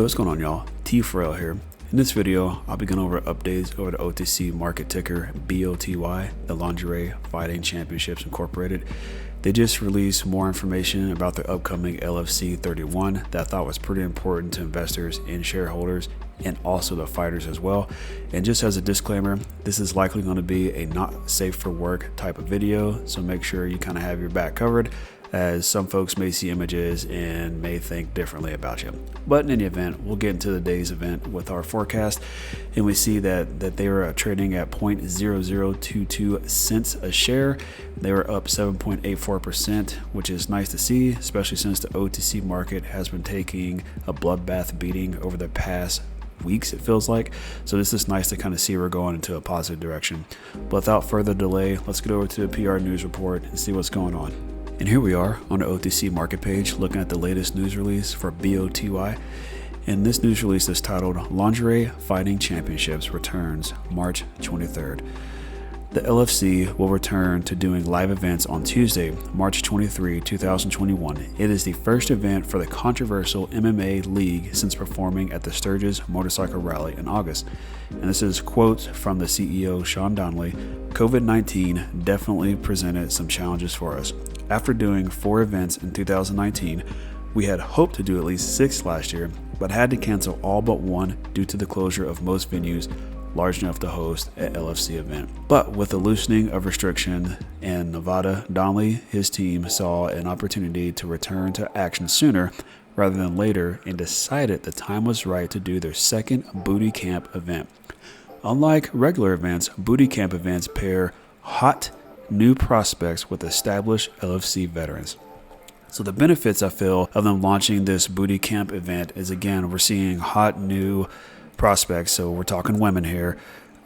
what's going on, y'all? T Frail here. In this video, I'll be going over updates over the OTC market ticker BOTY, the Lingerie Fighting Championships Incorporated. They just released more information about their upcoming LFC 31 that I thought was pretty important to investors and shareholders, and also the fighters as well. And just as a disclaimer, this is likely going to be a not safe for work type of video, so make sure you kind of have your back covered, as some folks may see images and may think differently about you. But in any event, we'll get into today's event with our forecast, and we see that they were trading at 0.0022 cents a share. They were up 7.84%, which is nice to see, especially since the OTC market has been taking a bloodbath beating over the past weeks, it feels like. So this is nice to kind of see we're going into a positive direction. But without further delay, let's get over to the PR news report and see what's going on. And here we are on the OTC market page looking at the latest news release for BOTY. And this news release is titled Lingerie Fighting Championships Returns March 23rd. The LFC will return to doing live events on Tuesday, March 23, 2021. It is the first event for the controversial MMA league since performing at the Sturgis Motorcycle Rally in August. And this is quotes from the CEO, Shaun Donnelly. COVID-19 definitely presented some challenges for us. After doing 4 events in 2019, we had hoped to do at least 6 last year, but had to cancel all but 1 due to the closure of most venues large enough to host an LFC event. But with the loosening of restriction in Nevada, Donnelly, his team saw an opportunity to return to action sooner rather than later and decided the time was right to do their second booty camp event. Unlike regular events, booty camp events pair hot new prospects with established LFC veterans. So the benefits I feel of them launching this booty camp event is, again, we're seeing hot new prospects, so we're talking women here,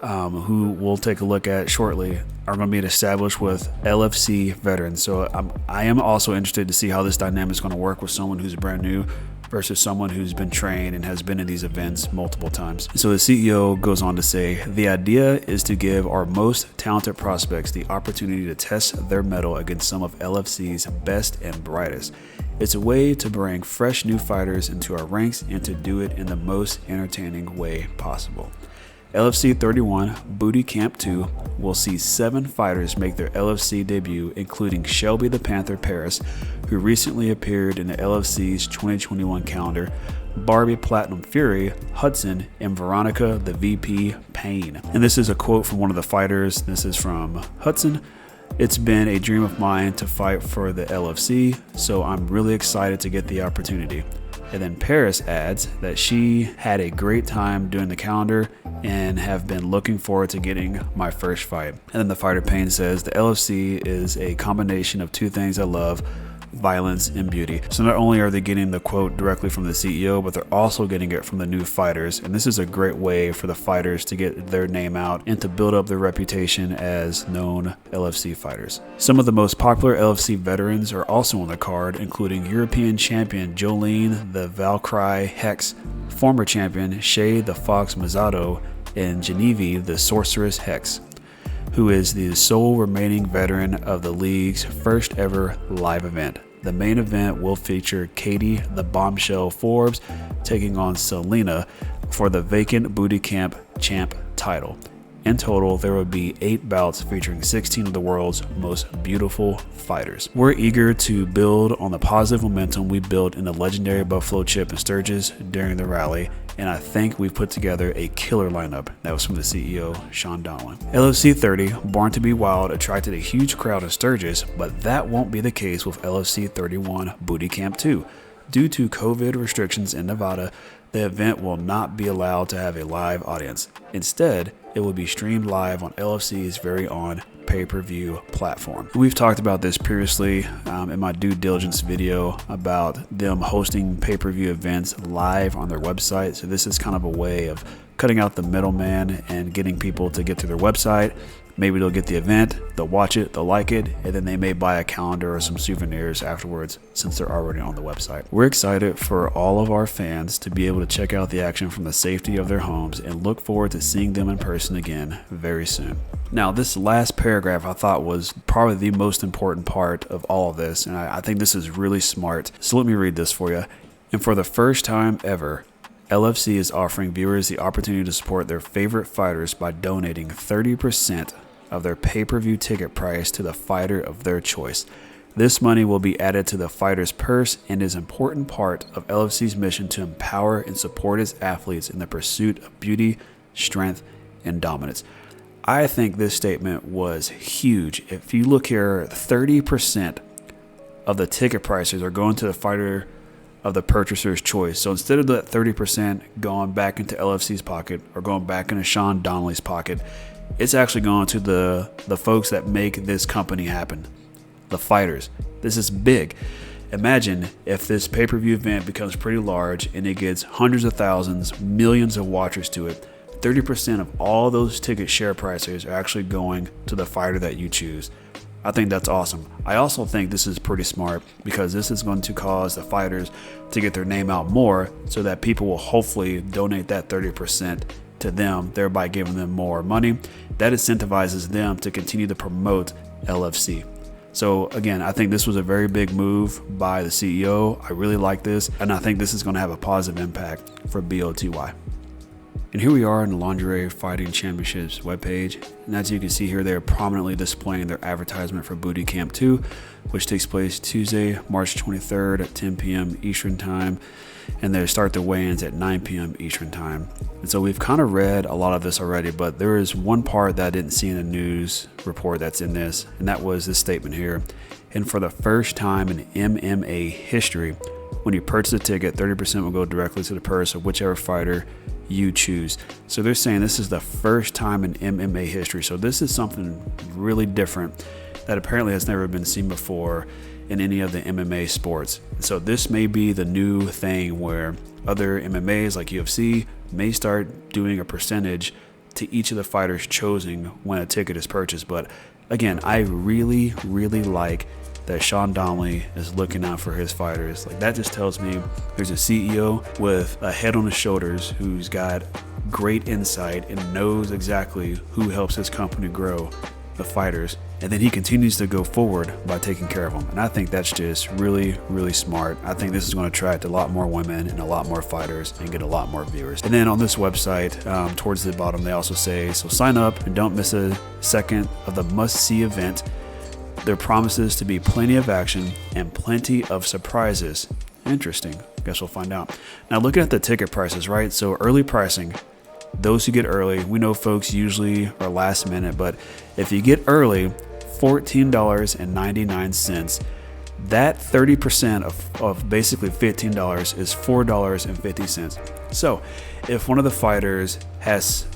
who we'll take a look at shortly, are going to be established with LFC veterans. So I am also interested to see how this dynamic is going to work with someone who's brand new versus someone who's been trained and has been in these events multiple times. So the CEO goes on to say, the idea is to give our most talented prospects the opportunity to test their mettle against some of LFC's best and brightest. It's a way to bring fresh new fighters into our ranks and to do it in the most entertaining way possible. LFC 31 Booty Camp 2 will see 7 fighters make their LFC debut, including Shelby the Panther Paris, who recently appeared in the LFC's 2021 calendar, Barbie Platinum Fury Hudson, and Veronica the VP Payne. And this is a quote from one of the fighters. This is from Hudson. It's been a dream of mine to fight for the LFC, so I'm really excited to get the opportunity. And then Paris adds that she had a great time doing the calendar and have been looking forward to getting my first fight. And then the fighter Payne says, the LFC is a combination of 2 things I love: violence and beauty. So not only are they getting the quote directly from the CEO, but they're also getting it from the new fighters. And this is a great way for the fighters to get their name out and to build up their reputation as known LFC fighters. Some of the most popular LFC veterans are also on the card, including European champion Jolene the Valkyrie Hex, former champion Shay the Fox Mazzato, and Genevieve the Sorceress Hex, who is the sole remaining veteran of the league's first ever live event. The main event will feature Katie the Bombshell Forbes taking on Selena for the vacant Booty Camp champ title. In total, there will be 8 bouts featuring 16 of the world's most beautiful fighters. We're eager to build on the positive momentum we built in the legendary Buffalo Chip in Sturgis during the rally, and I think we've put together a killer lineup. That was from the CEO, Shaun Donnelly. LFC 30, Born to be Wild, attracted a huge crowd in Sturgis, but that won't be the case with LFC 31 Booty Camp 2. Due to COVID restrictions in Nevada, the event will not be allowed to have a live audience. Instead, it will be streamed live on LFC's very own pay-per-view platform. We've talked about this previously in my due diligence video about them hosting pay-per-view events live on their website. So this is kind of a way of cutting out the middleman and getting people to get to their website. Maybe they'll get the event, they'll watch it, they'll like it, and then they may buy a calendar or some souvenirs afterwards since they're already on the website. We're excited for all of our fans to be able to check out the action from the safety of their homes and look forward to seeing them in person again very soon. Now, this last paragraph I thought was probably the most important part of all of this, and I think this is really smart. So let me read this for you. And for the first time ever, LFC is offering viewers the opportunity to support their favorite fighters by donating 30% of their pay-per-view ticket price to the fighter of their choice. This money will be added to the fighter's purse and is an important part of LFC's mission to empower and support its athletes in the pursuit of beauty, strength, and dominance. I think this statement was huge. If you look here, 30% of the ticket prices are going to the fighter of the purchaser's choice. So instead of that 30% going back into LFC's pocket or going back into Shaun Donnelly's pocket, it's actually going to the folks that make this company happen, the fighters. This is big. Imagine if this pay-per-view event becomes pretty large and it gets hundreds of thousands, millions of watchers to it. 30% of all those ticket share prices are actually going to the fighter that you choose. I think that's awesome. I also think this is pretty smart because this is going to cause the fighters to get their name out more so that people will hopefully donate that 30% to them, thereby giving them more money. That incentivizes them to continue to promote LFC. So again, I think this was a very big move by the CEO. I really like this, and I think this is going to have a positive impact for BOTY. And here we are in the Lingerie Fighting Championships webpage. And as you can see here, they're prominently displaying their advertisement for Booty Camp 2, which takes place Tuesday, March 23rd at 10 p.m. Eastern Time. And they start the weigh-ins at 9 p.m. Eastern Time. And so we've kind of read a lot of this already, but there is one part that I didn't see in the news report that's in this, and that was this statement here. And for the first time in MMA history, when you purchase a ticket, 30% will go directly to the purse of whichever fighter you choose. So they're saying this is the first time in MMA history. So this is something really different that apparently has never been seen before in any of the MMA sports. So this may be the new thing where other MMAs like UFC may start doing a percentage to each of the fighters chosen when a ticket is purchased. But again, I really like that Shaun Donnelly is looking out for his fighters. Like, that just tells me there's a CEO with a head on his shoulders who's got great insight and knows exactly who helps his company grow, the fighters. And then he continues to go forward by taking care of them. And I think that's just really smart. I think this is going to attract a lot more women and a lot more fighters and get a lot more viewers. And then on this website, towards the bottom, they also say, so sign up and don't miss a second of the must-see event. There promises to be plenty of action and plenty of surprises. Interesting. Guess we'll find out. Now, looking at the ticket prices, right? So early pricing, those who get early, we know folks usually are last minute, but if you get early, $14.99. That 30% of basically $15 is $4.50. So if one of the fighters has,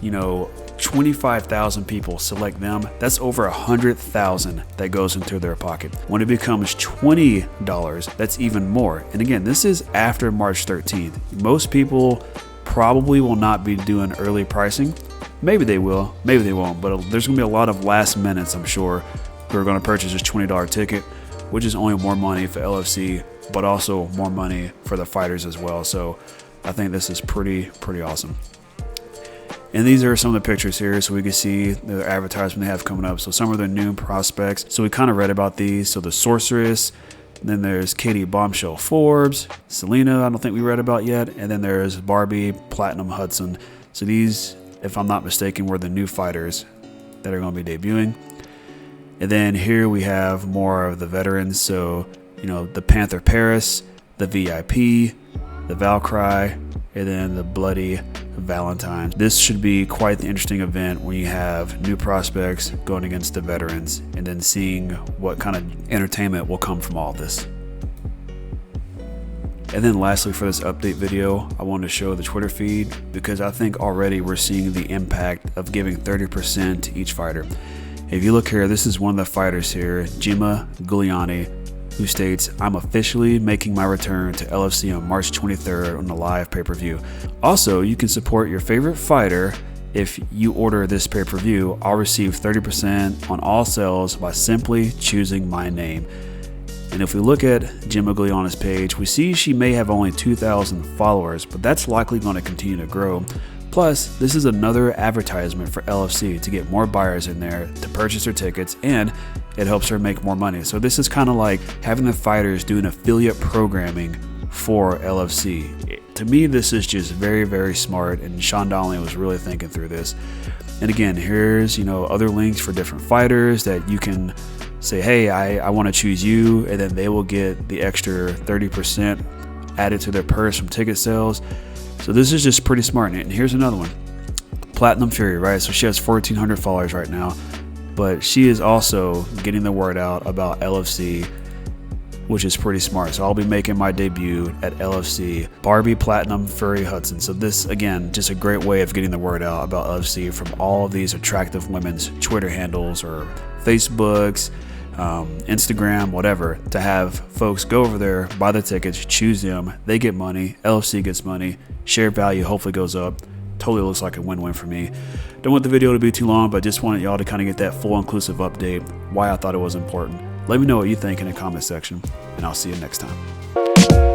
25,000 people select them, that's over 100,000 that goes into their pocket. When it becomes $20, that's even more. And again, this is after March 13th. Most people probably will not be doing early pricing. Maybe they will, maybe they won't, but there's gonna be a lot of last minutes, I'm sure, who are gonna purchase this $20 ticket, which is only more money for LFC, but also more money for the fighters as well. So I think this is pretty awesome. And these are some of the pictures here, so we can see the advertisement they have coming up. So some of their new prospects. So we kind of read about these. So the Sorceress, then there's Katie Bombshell Forbes, Selena, I don't think we read about yet, and then there's Barbie Platinum Hudson. So these, if I'm not mistaken, were the new fighters that are going to be debuting. And then here we have more of the veterans. So, the Panther Paris, the VIP, the Valkyrie, and then the Bloody Valentine. This should be quite the interesting event when you have new prospects going against the veterans and then seeing what kind of entertainment will come from all this. And then lastly, for this update video, I wanted to show the Twitter feed because I think already we're seeing the impact of giving 30% to each fighter. If you look here, this is one of the fighters here, Gemma Gugliani, who states, I'm officially making my return to LFC on March 23rd on the live pay-per-view. Also, you can support your favorite fighter. If you order this pay-per-view, I'll receive 30% on all sales by simply choosing my name. And if we look at Gemma Gugliani's page, we see she may have only 2,000 followers, but that's likely going to continue to grow. Plus, this is another advertisement for LFC to get more buyers in there to purchase their tickets, and it helps her make more money. So this is kind of like having the fighters doing affiliate programming for LFC. to me, this is just very, very smart, and Shaun Donnelly was really thinking through this. And again, here's, you know, other links for different fighters that you can say, hey, I want to choose you, and then they will get the extra 30% added to their purse from ticket sales. So this is just pretty smart. And here's another one, Platinum Fury, right? So she has 1,400 followers right now, but she is also getting the word out about LFC, which is pretty smart. So I'll be making my debut at LFC, Barbie Platinum Fury Hudson. So this, again, just a great way of getting the word out about LFC from all of these attractive women's Twitter handles or Facebooks, Instagram, whatever, to have folks go over there, buy the tickets, choose them, they get money, LFC gets money, share value hopefully goes up. Totally looks like a win-win for me. Don't want the video to be too long, but just wanted y'all to kind of get that full inclusive update, why I thought it was important. Let me know what you think in the comment section, and I'll see you next time.